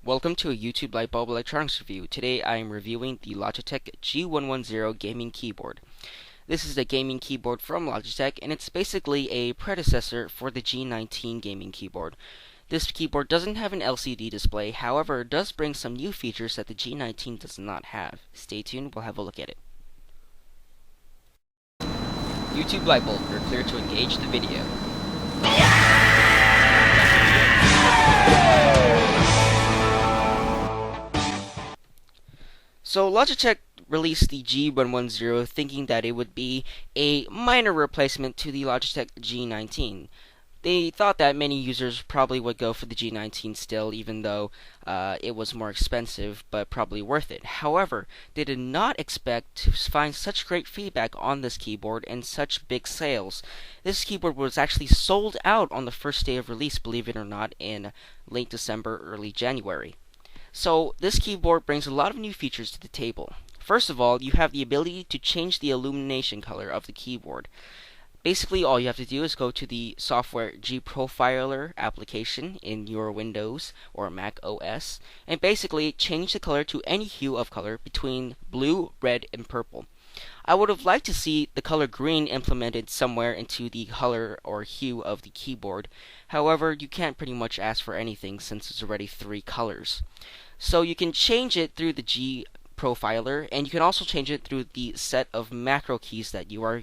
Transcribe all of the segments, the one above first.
Welcome to a YouTube Lightbulb Electronics review. Today I am reviewing the Logitech G110 gaming keyboard. This is a gaming keyboard from Logitech, and it's basically a predecessor for the G19 gaming keyboard. This keyboard doesn't have an LCD display, however it does bring some new features that the G19 does not have. Stay tuned, we'll have a look at it. YouTube Lightbulb, you're clear to engage the video. So Logitech released the G110 thinking that it would be a minor replacement to the Logitech G19. They thought that many users probably would go for the G19 still, even though it was more expensive, but probably worth it. However, they did not expect to find such great feedback on this keyboard and such big sales. This keyboard was actually sold out on the first day of release, believe it or not, in late December, early January. So this keyboard brings a lot of new features to the table. First of all, you have the ability to change the illumination color of the keyboard. Basically, all you have to do is go to the software G Profiler application in your Windows or Mac OS, and basically change the color to any hue of color between blue, red, and purple. I would have liked to see the color green implemented somewhere into the color or hue of the keyboard. However, you can't pretty much ask for anything since it's already 3 colors. So you can change it through the G Profiler, and you can also change it through the set of macro keys that you are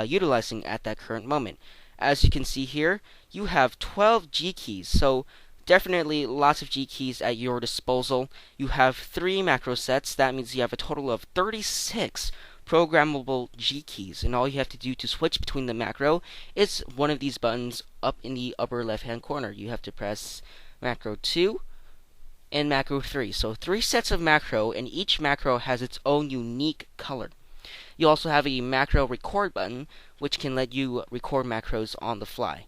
utilizing at that current moment. As you can see here, you have 12 G keys, so definitely lots of G keys at your disposal. You have 3 macro sets, that means you have a total of 36 programmable G keys, and all you have to do to switch between the macro is one of these buttons up in the upper left hand corner. You have to press macro 2 and macro 3. So 3 sets of macro, and each macro has its own unique color. You also have a macro record button, which can let you record macros on the fly.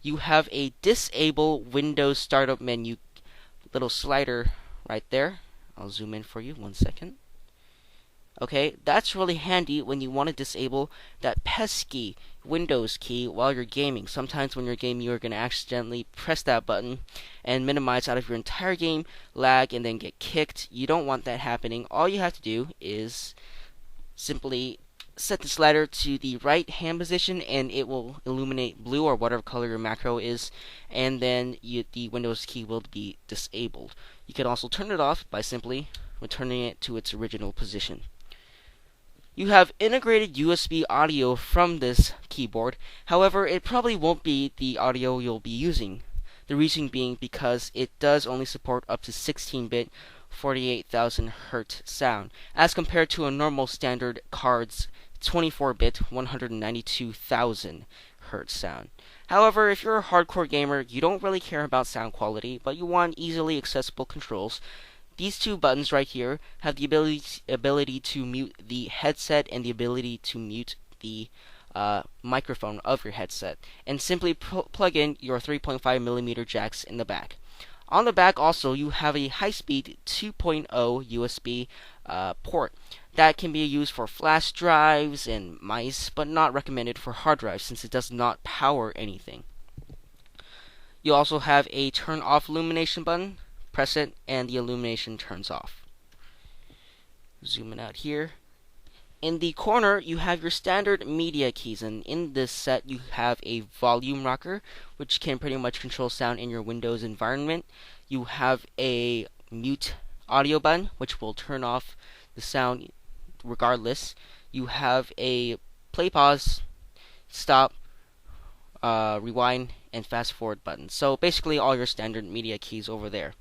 You have a disable Windows startup menu little slider right there. I'll zoom in for you, 1 second. Okay, that's really handy when you want to disable that pesky Windows key while you're gaming. Sometimes when you're gaming, you're going to accidentally press that button and minimize out of your entire game, lag, and then get kicked. You don't want that happening. All you have to do is simply set the slider to the right hand position, and it will illuminate blue or whatever color your macro is, and then the Windows key will be disabled. You can also turn it off by simply returning it to its original position. You have integrated USB audio from this keyboard. However, it probably won't be the audio you'll be using. The reason being because it does only support up to 16-bit 48,000 Hz sound, as compared to a normal standard card's 24-bit 192,000 Hz sound. However, if you're a hardcore gamer, you don't really care about sound quality, but you want easily accessible controls. These 2 buttons right here have the ability to mute the headset and the ability to mute the microphone of your headset, and simply plug in your 3.5mm jacks in the back. On the back also, you have a high-speed 2.0 USB port that can be used for flash drives and mice, but not recommended for hard drives since it does not power anything. You also have a turn off illumination button. Press it and the illumination turns off. Zooming out here. In the corner, you have your standard media keys, and in this set you have a volume rocker, which can pretty much control sound in your Windows environment. You have a mute audio button, which will turn off the sound regardless. You have a play, pause, stop, rewind, and fast forward buttons. So basically all your standard media keys over there.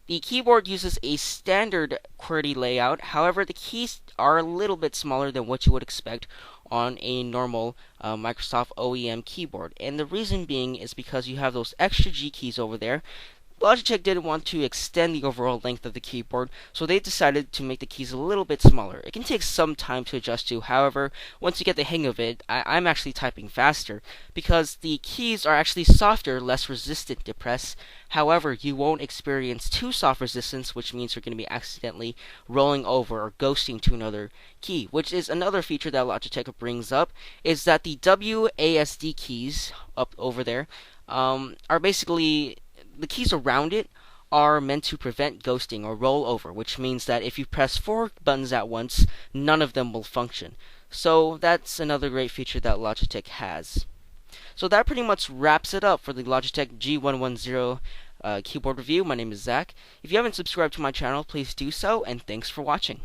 The keyboard uses a standard QWERTY layout. However, the keys are a little bit smaller than what you would expect on a normal Microsoft OEM keyboard. And the reason being is because you have those extra G keys over there. Logitech didn't want to extend the overall length of the keyboard, so they decided to make the keys a little bit smaller. It can take some time to adjust to. However, once you get the hang of it, I'm actually typing faster because the keys are actually softer, less resistant to press. However, you won't experience too soft resistance, which means you're going to be accidentally rolling over or ghosting to another key, which is another feature that Logitech brings up, is that the WASD keys up over there are basically the keys around it are meant to prevent ghosting or rollover, which means that if you press 4 buttons at once, none of them will function. So that's another great feature that Logitech has. So that pretty much wraps it up for the Logitech G110 keyboard review. My name is Zach. If you haven't subscribed to my channel, please do so, and thanks for watching.